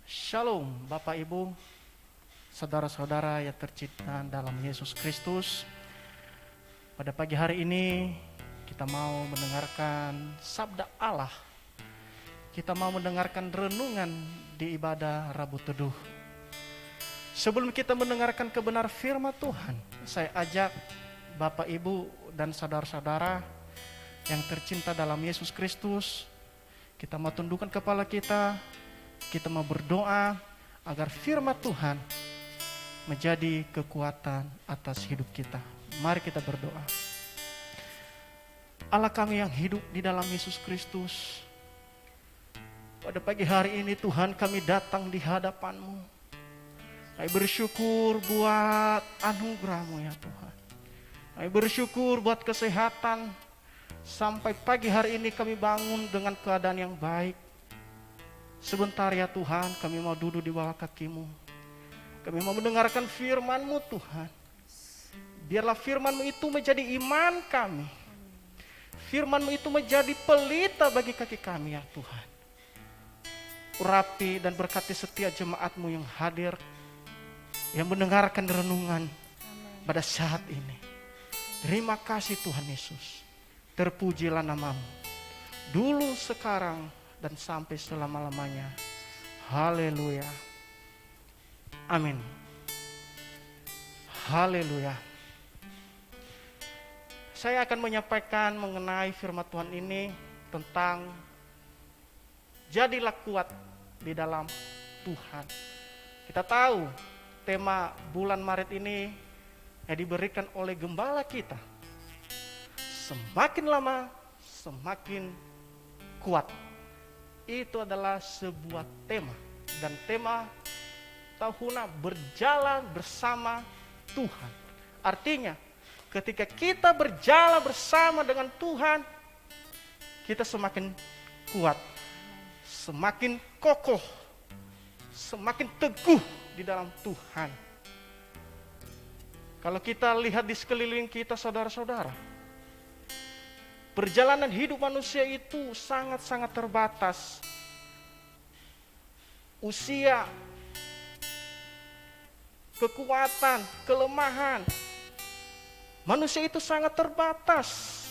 Shalom Bapak Ibu, saudara-saudara yang tercinta dalam Yesus Kristus. Pada pagi hari ini kita mau mendengarkan sabda Allah. Kita mau mendengarkan renungan di ibadah Rabu Teduh. Sebelum kita mendengarkan kebenar firman Tuhan, saya ajak Bapak Ibu dan saudara-saudara yang tercinta dalam Yesus Kristus, kita mau tundukkan kepala kita mau berdoa agar firman Tuhan menjadi kekuatan atas hidup kita. Mari kita berdoa. Allah kami yang hidup di dalam Yesus Kristus, pada pagi hari ini Tuhan kami datang di hadapan-Mu. Kami bersyukur buat anugerah-Mu ya Tuhan. Kami bersyukur buat kesehatan. Sampai pagi hari ini kami bangun dengan keadaan yang baik. Sebentar ya Tuhan, kami mau duduk di bawah kaki-Mu. Kami mau mendengarkan firman-Mu Tuhan. Biarlah firman-Mu itu menjadi iman kami. Firman-Mu itu menjadi pelita bagi kaki kami ya Tuhan. Urapi dan berkati setiap jemaat-Mu yang hadir, yang mendengarkan renungan pada saat ini. Terima kasih Tuhan Yesus. Terpujilah nama-Mu. Dulu, sekarang, dan sampai selama-lamanya. Haleluya. Amin. Haleluya. Saya akan menyampaikan mengenai firman Tuhan ini tentang jadilah kuat di dalam Tuhan. Kita tahu tema bulan Maret ini yang diberikan oleh gembala kita. Semakin lama semakin kuat. Itu adalah sebuah tema, dan tema tahuna berjalan bersama Tuhan. Artinya ketika kita berjalan bersama dengan Tuhan, kita semakin kuat, semakin kokoh, semakin teguh di dalam Tuhan. Kalau kita lihat di sekeliling kita saudara-saudara, perjalanan hidup manusia itu sangat-sangat terbatas. Usia, kekuatan, kelemahan. Manusia itu sangat terbatas.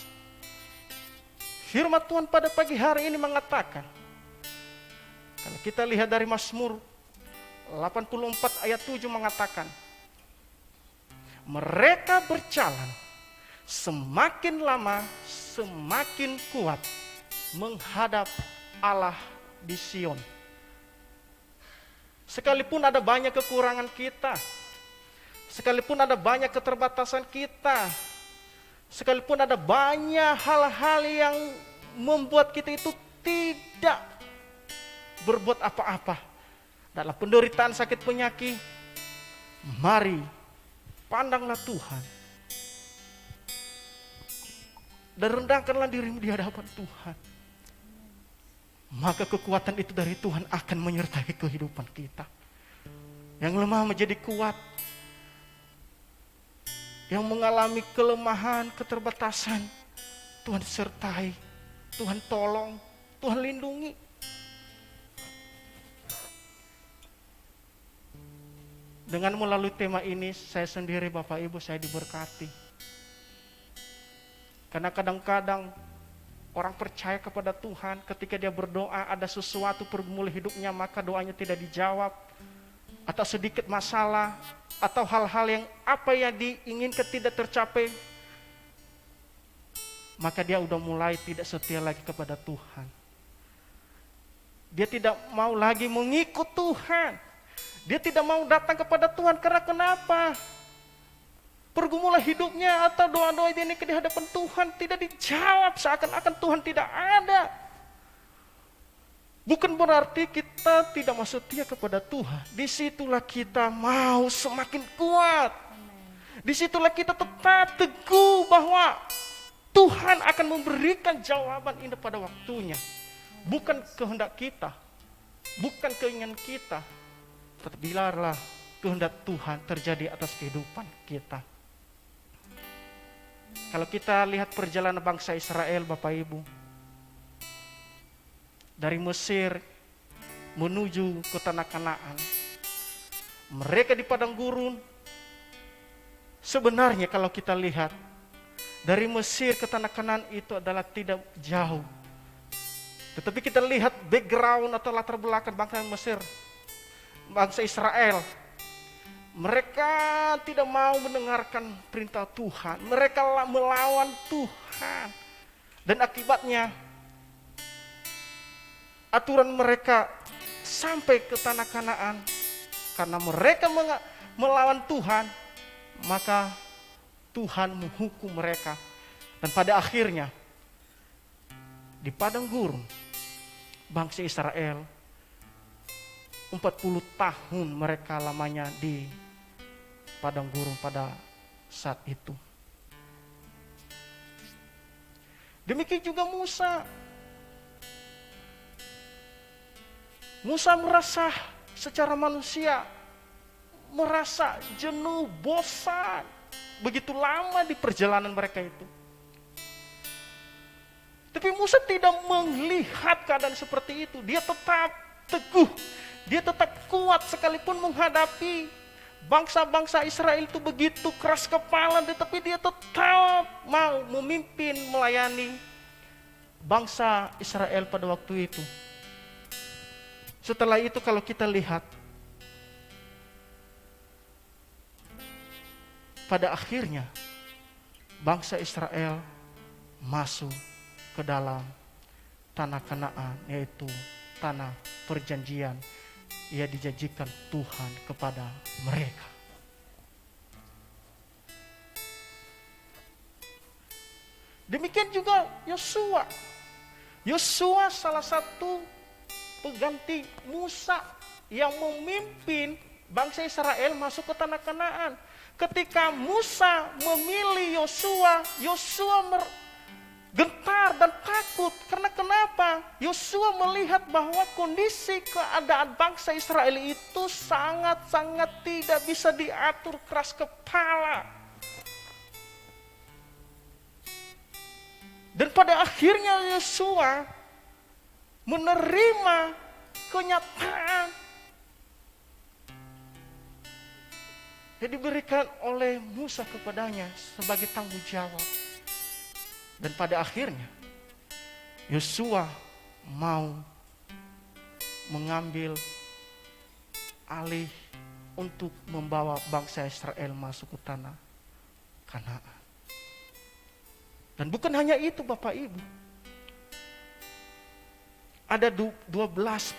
Firman Tuhan pada pagi hari ini mengatakan, kalau kita lihat dari Mazmur 84 ayat 7 mengatakan, mereka berjalan semakin lama semakin kuat menghadap Allah di Sion. Sekalipun ada banyak kekurangan kita, sekalipun ada banyak keterbatasan kita, sekalipun ada banyak hal-hal yang membuat kita itu tidak berbuat apa-apa dalam penderitaan sakit penyakit, mari pandanglah Tuhan dan rendahkanlah dirimu di hadapan Tuhan. Maka kekuatan itu dari Tuhan akan menyertai kehidupan kita. Yang lemah menjadi kuat, yang mengalami kelemahan, keterbatasan, Tuhan sertai, Tuhan tolong, Tuhan lindungi. Dengan melalui tema ini, saya sendiri Bapak Ibu, saya diberkati. Karena kadang-kadang orang percaya kepada Tuhan, ketika dia berdoa ada sesuatu pergumulan hidupnya, maka doanya tidak dijawab, atau sedikit masalah, atau hal-hal yang apa yang diinginkan tidak tercapai, maka dia udah mulai tidak setia lagi kepada Tuhan. Dia tidak mau lagi mengikut Tuhan. Dia tidak mau datang kepada Tuhan karena kenapa? Pergumulan hidupnya atau doa-doa ini di hadapan Tuhan tidak dijawab, seakan-akan Tuhan tidak ada. Bukan berarti kita tidak mau setia kepada Tuhan. Disitulah kita mau semakin kuat. Disitulah kita tetap teguh bahwa Tuhan akan memberikan jawaban ini pada waktunya. Bukan kehendak kita, bukan keinginan kita, tetapi biarlah kehendak Tuhan terjadi atas kehidupan kita. Kalau kita lihat perjalanan bangsa Israel Bapak Ibu, dari Mesir menuju ke tanah Kanaan. Mereka di padang gurun, sebenarnya kalau kita lihat, dari Mesir ke tanah Kanaan itu adalah tidak jauh. Tetapi kita lihat background atau latar belakang bangsa Mesir, bangsa Israel. Mereka tidak mau mendengarkan perintah Tuhan. Mereka melawan Tuhan. Dan akibatnya, aturan mereka sampai ke tanah Kanaan. Karena mereka melawan Tuhan, maka Tuhan menghukum mereka. Dan pada akhirnya, di padang gurun, bangsa Israel 40 tahun mereka lamanya di padang gurun pada saat itu. Demikian juga Musa. Musa merasa secara manusia, merasa jenuh, bosan. Begitu lama di perjalanan mereka itu. Tapi Musa tidak melihat keadaan seperti itu. Dia tetap teguh. Dia tetap kuat sekalipun menghadapi bangsa-bangsa Israel itu begitu keras kepala. Tetapi dia tetap mau memimpin, melayani bangsa Israel pada waktu itu. Setelah itu kalau kita lihat, pada akhirnya bangsa Israel masuk ke dalam tanah Kanaan, yaitu tanah perjanjian yang dijanjikan Tuhan kepada mereka. Demikian juga Yosua. Yosua salah satu pengganti Musa yang memimpin bangsa Israel masuk ke tanah Kanaan. Ketika Musa memilih Yosua, Yosua gentar dan takut. Karena kenapa? Yosua melihat bahwa kondisi keadaan bangsa Israel itu sangat-sangat tidak bisa diatur, keras kepala. Dan pada akhirnya Yosua menerima kenyataan yang diberikan oleh Musa kepadanya sebagai tanggung jawab. Dan pada akhirnya Yosua mau mengambil alih untuk membawa bangsa Israel masuk ke tanah Kanaan. Dan bukan hanya itu Bapak Ibu. Ada 12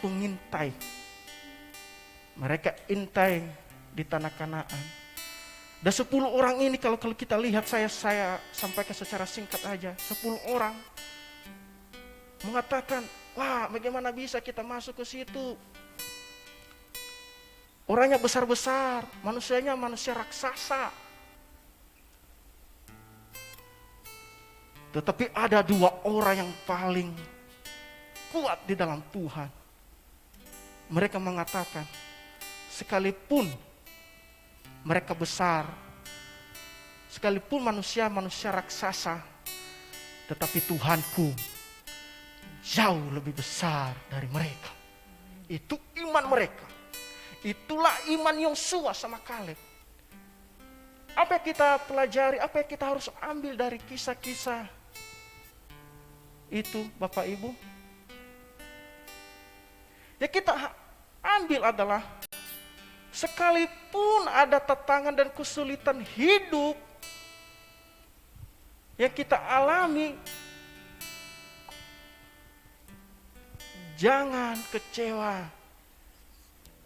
pengintai. Mereka intai di tanah Kanaan. Dan 10 orang ini kalau kita lihat, saya sampaikan secara singkat aja. 10 orang mengatakan, wah bagaimana bisa kita masuk ke situ. Orangnya besar-besar, manusianya manusia raksasa. Tetapi ada 2 orang yang paling kuat di dalam Tuhan. Mereka mengatakan, sekalipun mereka besar, sekalipun manusia raksasa, tetapi Tuhanku jauh lebih besar dari mereka. Itu iman mereka. Itulah iman Yosua sama Kaleb. Apa yang kita pelajari, apa yang kita harus ambil dari kisah-kisah itu Bapak Ibu? Ya kita ambil adalah, sekalipun ada tantangan dan kesulitan hidup yang kita alami, jangan kecewa,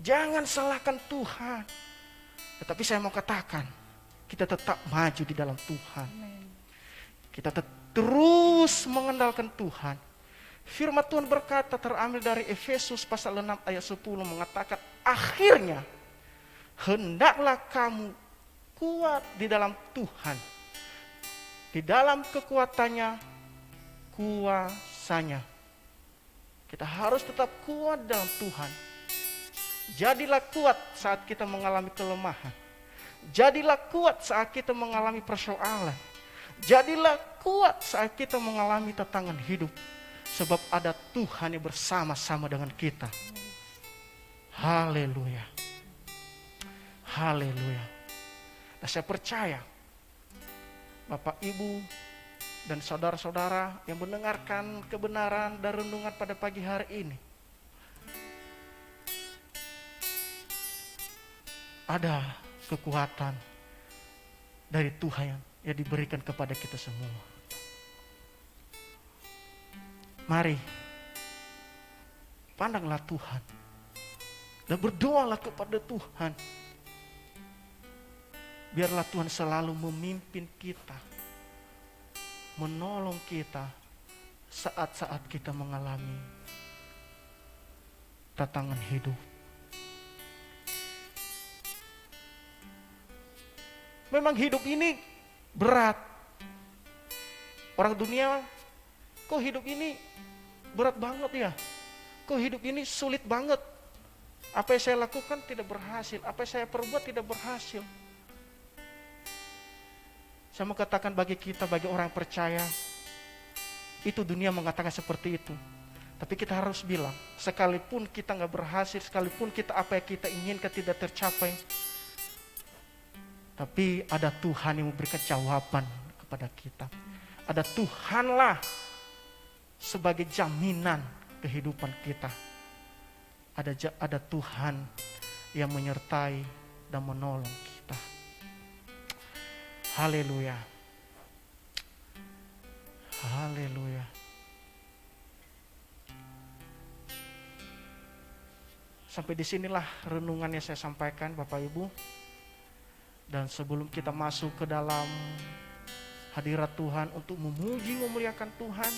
jangan salahkan Tuhan. Tetapi saya mau katakan, kita tetap maju di dalam Tuhan. Kita terus mengandalkan Tuhan. Firman Tuhan berkata, terambil dari Efesus pasal 6 ayat 10, mengatakan, akhirnya hendaklah kamu kuat di dalam Tuhan, di dalam kekuatannya, kuasanya. Kita harus tetap kuat dalam Tuhan. Jadilah kuat saat kita mengalami kelemahan. Jadilah kuat saat kita mengalami persoalan. Jadilah kuat saat kita mengalami tantangan hidup. Sebab ada Tuhan yang bersama-sama dengan kita. Haleluya. Haleluya. Dan saya percaya Bapak, Ibu, dan saudara-saudara yang mendengarkan kebenaran dan renungan pada pagi hari ini, ada kekuatan dari Tuhan yang diberikan kepada kita semua. Mari, pandanglah Tuhan dan berdoalah kepada Tuhan. Biarlah Tuhan selalu memimpin kita, menolong kita saat-saat kita mengalami tantangan hidup. Memang hidup ini berat. Orang dunia, kok hidup ini berat banget ya? Kok hidup ini sulit banget? Apa yang saya lakukan tidak berhasil, apa yang saya perbuat tidak berhasil. Saya mau katakan bagi kita, bagi orang percaya, itu dunia mengatakan seperti itu. Tapi kita harus bilang, sekalipun kita gak berhasil, sekalipun kita apa yang kita inginkan tidak tercapai, tapi ada Tuhan yang memberikan jawaban kepada kita. Ada Tuhanlah sebagai jaminan kehidupan kita. Ada Tuhan yang menyertai dan menolong kita. Haleluya. Haleluya. Sampai disinilah renungan yang saya sampaikan Bapak Ibu. Dan sebelum kita masuk ke dalam hadirat Tuhan untuk memuji memuliakan Tuhan,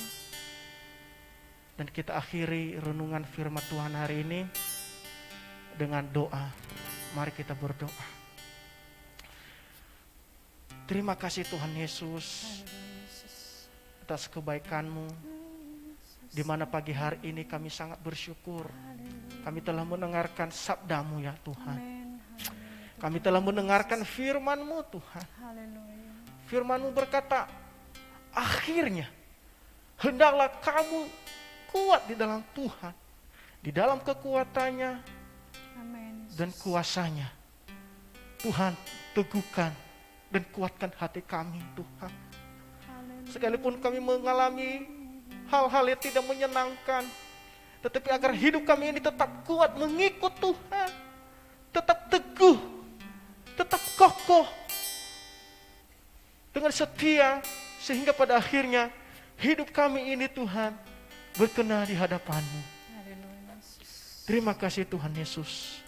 dan kita akhiri renungan firman Tuhan hari ini dengan doa. Mari kita berdoa. Terima kasih Tuhan Yesus atas kebaikan-Mu, di mana pagi hari ini kami sangat bersyukur. Kami telah mendengarkan sabda-Mu ya Tuhan. Kami telah mendengarkan firman-Mu Tuhan. Firman-Mu berkata, akhirnya hendaklah kamu kuat di dalam Tuhan, di dalam kekuatannya dan kuasanya. Tuhan, teguhkan dan kuatkan hati kami Tuhan. Sekalipun kami mengalami hal-hal yang tidak menyenangkan, tetapi agar hidup kami ini tetap kuat mengikut Tuhan, tetap teguh, tetap kokoh, dengan setia, sehingga pada akhirnya hidup kami ini Tuhan berkenan di hadapan-Mu. Terima kasih Tuhan Yesus.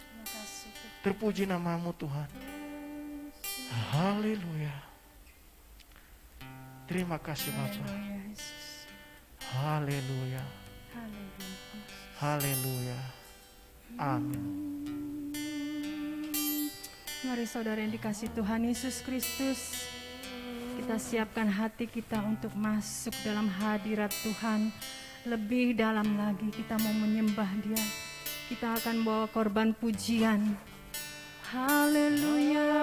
Terpuji nama-Mu Tuhan. Haleluya. Terima kasih Bapa. Haleluya. Haleluya. Amin. Mari saudara yang dikasih Tuhan Yesus Kristus, kita siapkan hati kita untuk masuk dalam hadirat Tuhan. Lebih dalam lagi kita mau menyembah Dia. Kita akan bawa korban pujian. Haleluya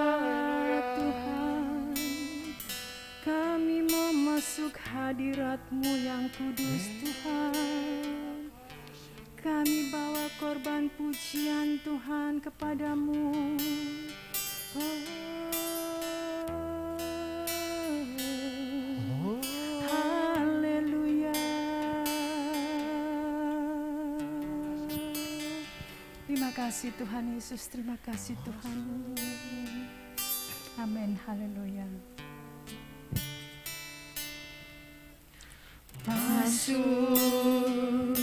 Tuhan, kami mau masuk hadirat-Mu yang kudus Tuhan. Kami bawa korban pujian Tuhan kepadamu. Haleluya. Terima kasih Tuhan Yesus, terima kasih Tuhan. Amin, haleluya. Masuk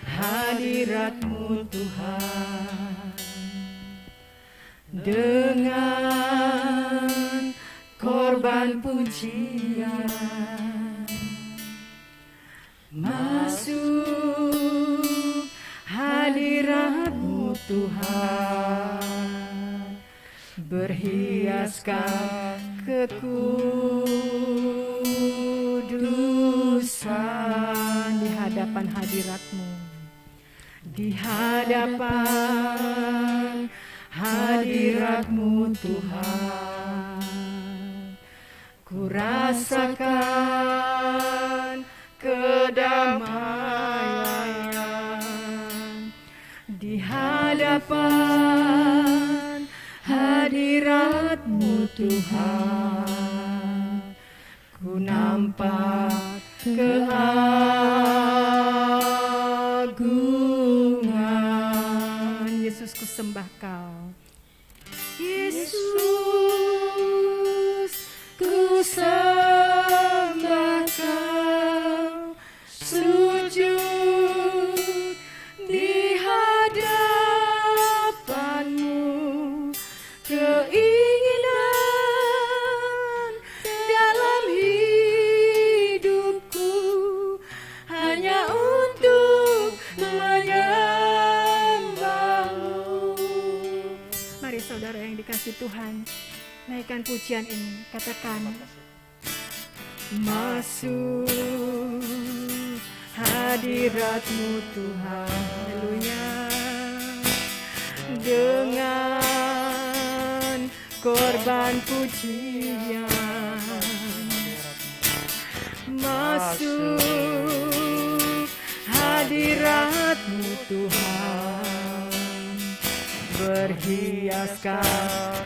hadirat-Mu Tuhan dengan korban pujian. Masuk hadirat-Mu Tuhan, berhiaskan kekudusan di hadapan hadirat-Mu, di hadapan hadirat-Mu Tuhan. Ku rasakan kedamaian di hadapan hadapan hadirat-Mu Tuhan, ku nampak keagungan. Yesus, ku sembah Kau. Yesus, ku sembah Kau, sujud di hadapan-Mu, keinginan dalam hidupku hanya untuk menyembah-Mu. Mari saudara yang dikasihi Tuhan, naikkan pujian ini, katakan, masuk hadirat-Mu Tuhan, haleluya, dengan korban pujian. Masuk hadirat-Mu Tuhan, berhiaskan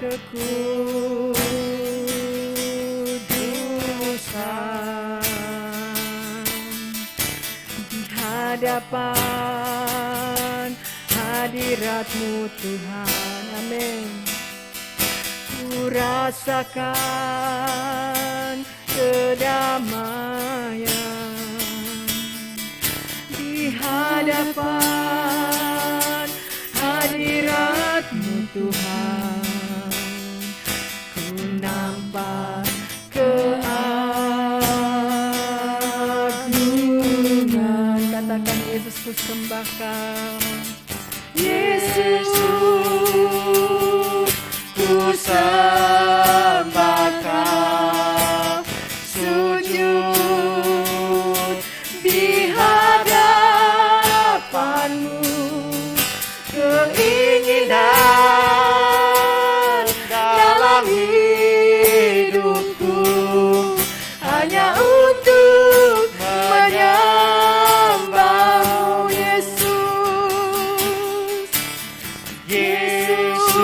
kekudusan di hadapan hadirat-Mu Tuhan. Amin. Ku rasakan kedamaian di hadapan hadirat-Mu Tuhan, ku nampak keagungan. Katakan, Yesus, ku sembah Kau. Yesus, ku sembah Kau, sujud di hadapan-Mu, keinginan dalam hidupku hanya untuk menyembah-Mu. Yesus, Yesus,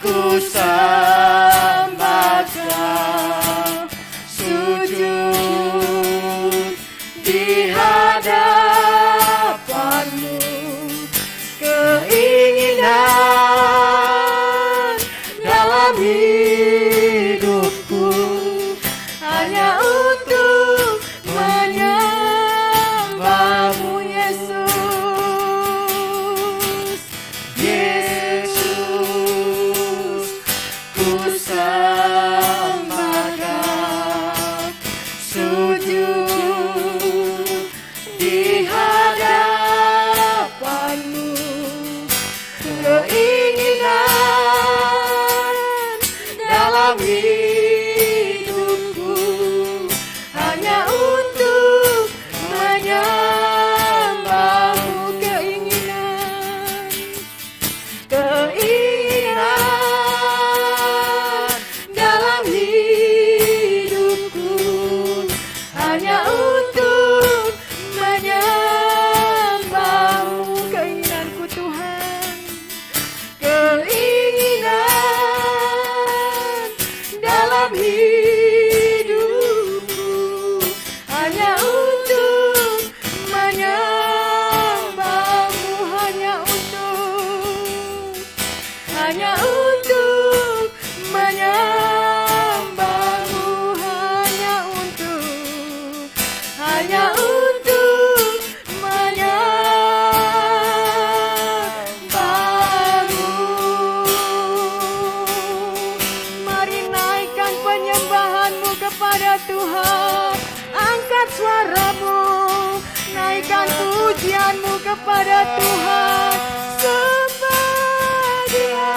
ku sembah Kau, sujud di hadapan-Mu, keinginan dalam hidupku hanya untuk menyembah-Mu. Yesus, Yesus, ku sembah Kau, sujud di hadapan-Mu, keinginan dalam hidupku hanya untuk menyembah-Mu. Keinginan dalam hidupku hanya untuk menyembah-Mu. Keinginanku Tuhan, keinginan dalam hidupku hanya untuk menyembah-Mu, hanya untuk menyembah-Mu, hanya untuk menyembah-Mu. Mari naikkan penyembahanmu kepada Tuhan, angkat suaramu, naikkan pujianmu kepada Tuhan. Sembah Dia.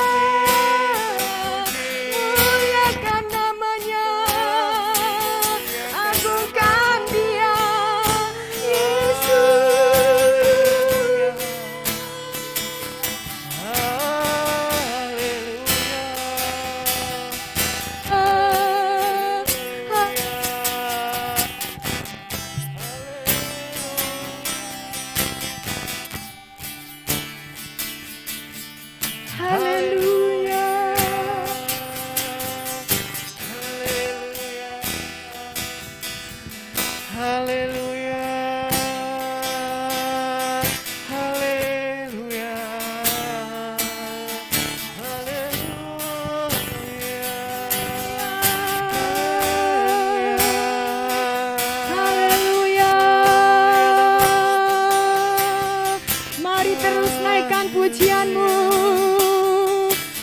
naikkan pujianmu,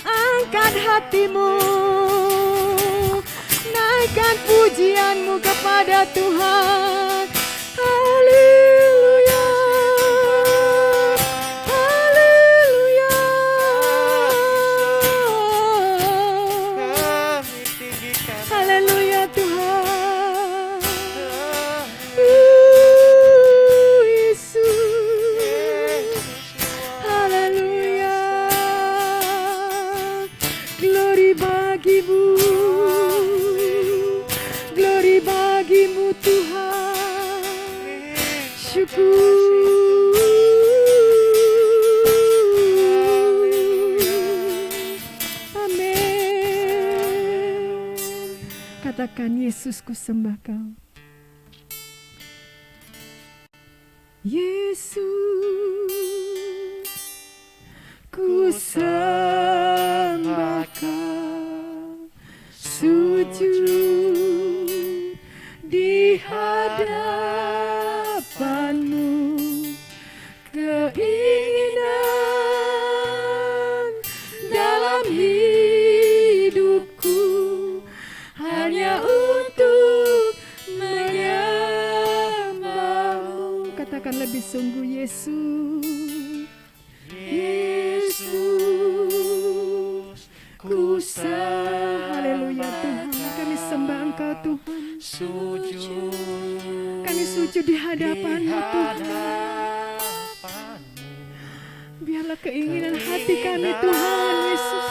angkat hatimu, naikkan pujianmu kepada Tuhan. Haleluya, haleluya. Kami tinggikan Haleluya Tuhan. Yesus. Haleluya. Glory bagimu. Glory bagimu Tuhan. Syukur. Amin. Katakan, Yesus, ku sembah Kau. Yesus, ku sembah Kau, sujud di hadapan-Mu, keinginan dalam hidupku hanya untuk menyembah-Mu. Katakan lebih sungguh, Yesus. Yesus, ku sembah. Haleluya Tuhan, kami sembah Engkau Tuhan. sujud Kami sujud di hadapan-Mu Tuhan. hadapan-Mu. Biarlah keinginan hati kami Tuhan Yesus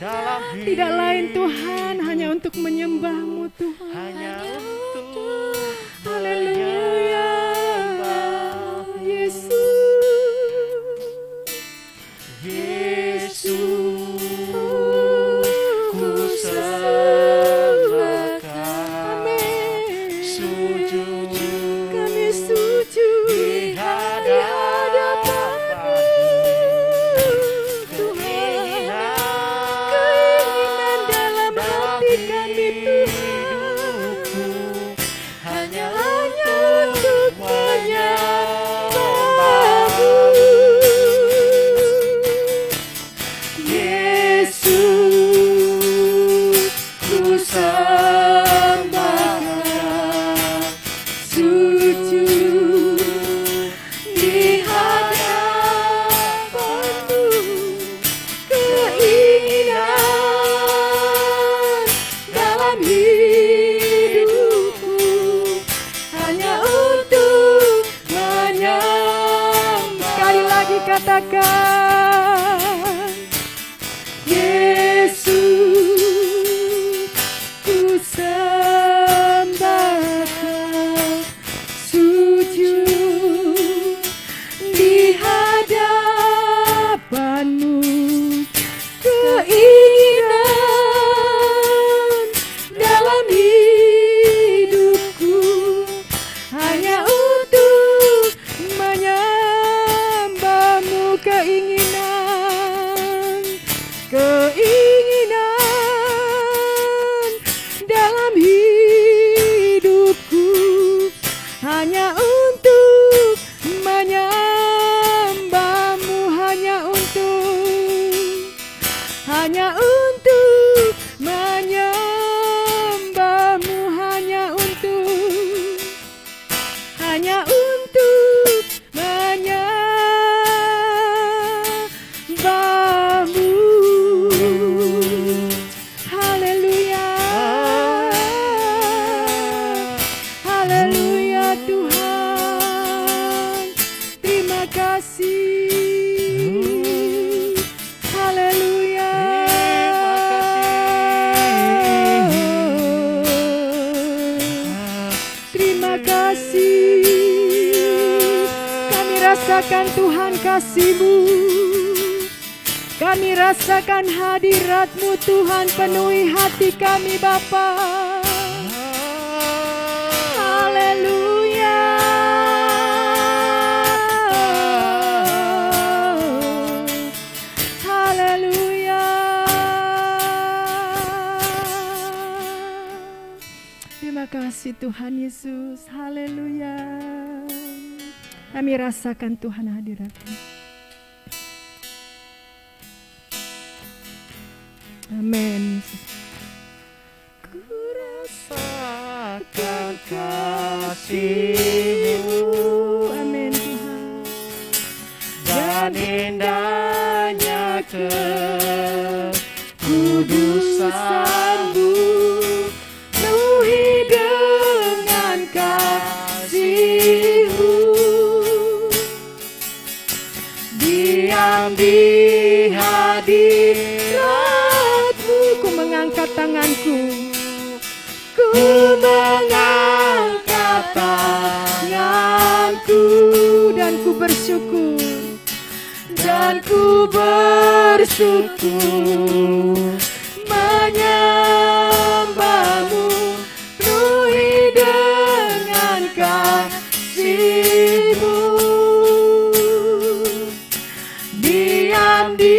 Dalam tidak lain Tuhan, hanya untuk menyembah-Mu Tuhan. hanya untuk Haleluya Yesus. Yesus, ku sembah. sembah Amin. sujud Kami sujud di hadapan-Mu Tuhan. Keinginan dalam hati kami Tuhan hanya untuk menyembah-Mu. Yesus, ku sembah Kau, sujud di hadapan-Mu, keinginan dalam hidupku hanya untuk menyembah. Sekali lagi katakan, Yesus, ku sembah Kau, sujud di hadapan-Mu, keinginan dalam hidupku hanya untuk menyembah-Mu. Keinginan dalam hidupku hanya untuk menyembah-Mu, hanya untuk menyembah-Mu, hanya untuk menyembah-Mu. Haleluya, haleluya Tuhan, terima kasih. Haleluya. Terima kasih. Kami rasakan Tuhan kasih-Mu. Kami rasakan hadirat-Mu Tuhan, penuhi hati kami Bapa. Haleluya. Haleluya. Terima kasih Tuhan Yesus. Haleluya. Kami rasakan Tuhan hadirat-Mu. Amin. Yesus. Rasakan kasih-Mu Amin Tuhan. dan indahnya kekudusan-Mu, Penuhi dengan kasih-Mu. diam di hadirat-Mu. Ku mengangkat tanganku. Ku mengangkat tanganku Dan ku bersyukur. dan ku bersyukur menyembah-Mu, penuhi dengan kasih-Mu. Diam di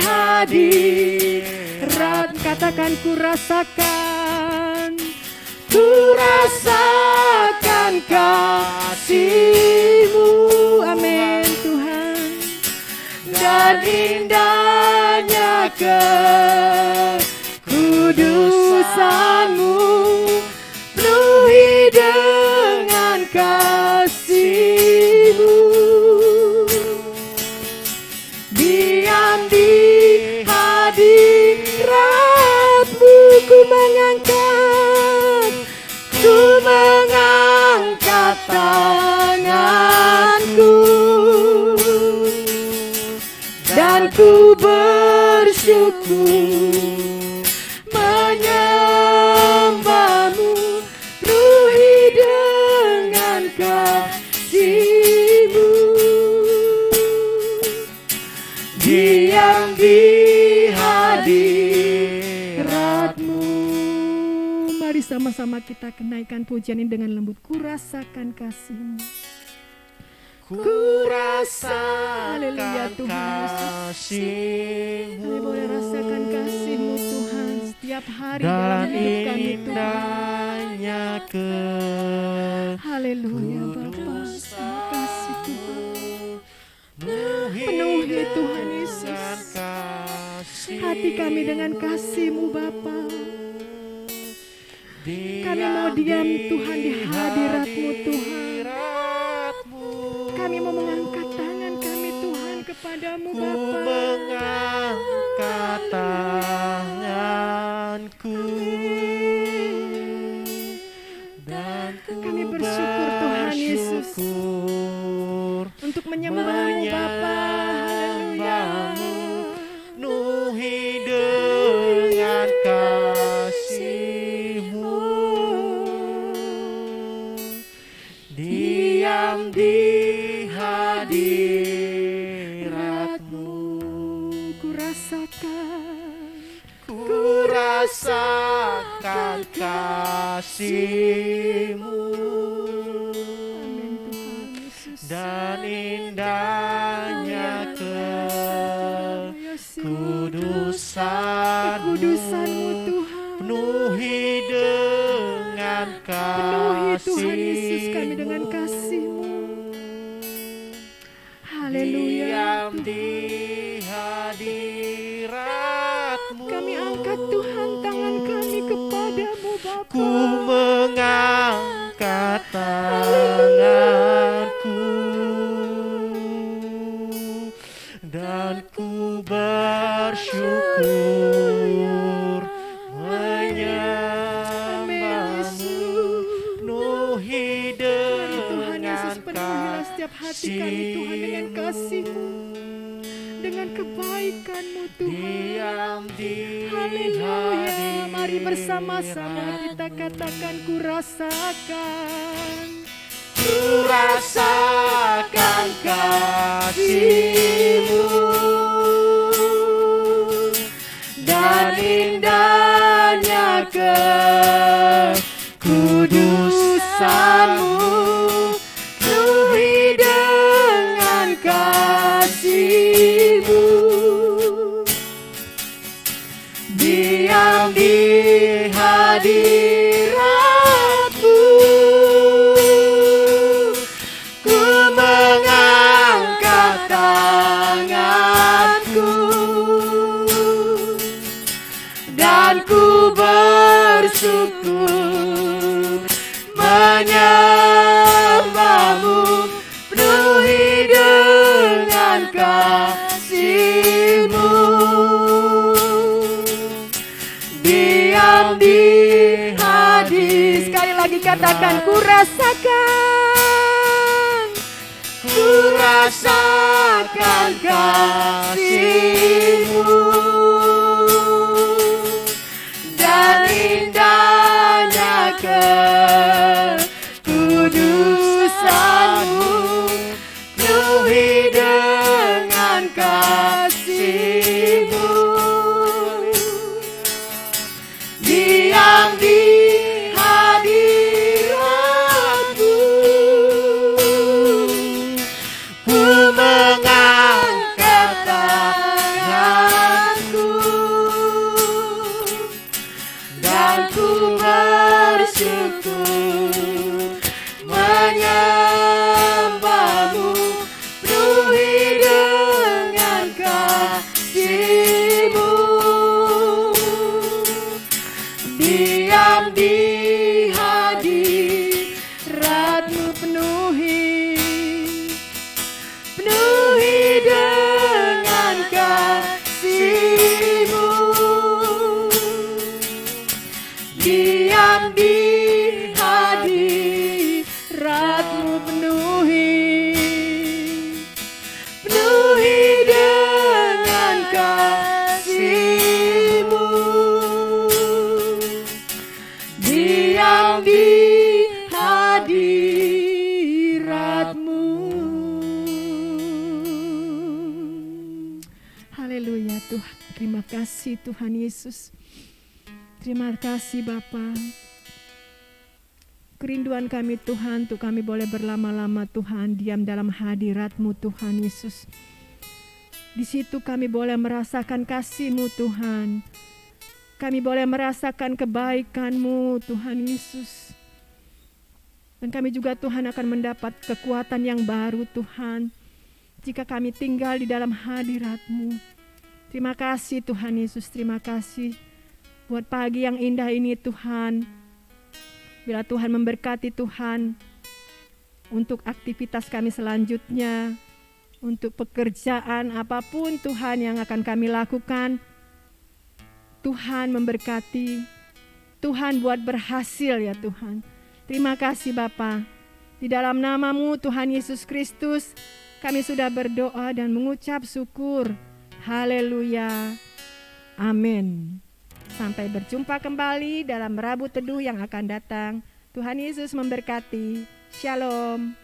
hadirat, Katakan ku rasakan. ku rasakan kasih-Mu. Amin Tuhan. Dan indahnya kekudusan-Mu, penuhi dengan kasih-Mu. Diam di hadirat-Mu, ku mengangkat tanganku dan ku bersyukur menyembah-Mu, penuhi dengan kasih-Mu. Diam di hadirat-Mu. Mari sama-sama kita kenaikan pujian ini dengan lembut. Ku rasakan kasih-Mu. Ku rasakan Haleluya Tuhan Yesus. kasih-Mu Kami boleh rasakan kasih-Mu Tuhan setiap hari dan dalam hidup kami Tuhan. indahnya Haleluya Bapa. Terima kasih Tuhan. Penuhi Tuhan Yesus hati kami dengan kasih-Mu Bapa. Kami mau diam Tuhan di hadirat-Mu Tuhan. Kami mau mengangkat tangan kami Tuhan kepadamu Ku Bapa. mengangkat tanganku dan Kami bersyukur Tuhan Yesus bersyukur untuk menyembah-Mu Bapa. Haleluya. penuhi dengan kasih-Mu. Diam di hadirat-Mu, Ku rasakan. ku rasakan kasih-Mu Amin Tuhan Yesus. dan indahnya kekudusan-Mu, Kudusan-Mu Tuhan. penuhi dengan Penuhi Tuhan Yesus kami kasih-Mu. dengan kasih-Mu. Haleluya. Diam di hadirat-Mu, Kami angkat Tuhan tangan kami kepadamu Bapa. ku mengangkat tanganku dan ku bersyukur menyembah-Mu, penuhi Tuhan dengan Yesus, penuhilah setiap hati kami Tuhan dengan kasih-Mu, dengan kebaikan-Mu Tuhan. Diam di Haleluya. Mari bersama-sama hadirat-Mu. kita katakan ku rasakan. Ku rasakan kasih-Mu dan indahnya kekudusan-Mu, penuhi dengan kasih-Mu. Diam di hadirat-Mu, ku mengangkat tanganku diam di hati. Sekali lagi katakan, ku rasakan kasih-Mu dan indahnya kekudusan-Mu, penuhi dengan kasih-Mu. Diam di hadirat-Mu, ku mengangkat tanganku dan ku bersyukur menyembah-Mu, penuhi dengan kasih-Mu. Diam di hadirat-Mu, penuhi dengan kasih-Mu. Diam di hadirat-Mu, penuhi dengan kasih-Mu. Diam di hadirat-Mu. Haleluya Tuhan, terima kasih Tuhan Yesus. Terima kasih Bapa. Kerinduan kami Tuhan, untuk kami boleh berlama-lama Tuhan diam dalam hadirat-Mu Tuhan Yesus. Di situ kami boleh merasakan kasih-Mu Tuhan. Kami boleh merasakan kebaikan-Mu Tuhan Yesus. Dan kami juga Tuhan akan mendapat kekuatan yang baru Tuhan, jika kami tinggal di dalam hadirat-Mu. Terima kasih Tuhan Yesus, terima kasih buat pagi yang indah ini Tuhan. Bila Tuhan memberkati Tuhan untuk aktivitas kami selanjutnya, untuk pekerjaan apapun Tuhan yang akan kami lakukan, Tuhan memberkati, Tuhan buat berhasil ya Tuhan. Terima kasih Bapa. Di dalam nama-Mu Tuhan Yesus Kristus, kami sudah berdoa dan mengucap syukur. Haleluya. Amin. Sampai berjumpa kembali dalam Rabu Teduh yang akan datang. Tuhan Yesus memberkati. Shalom.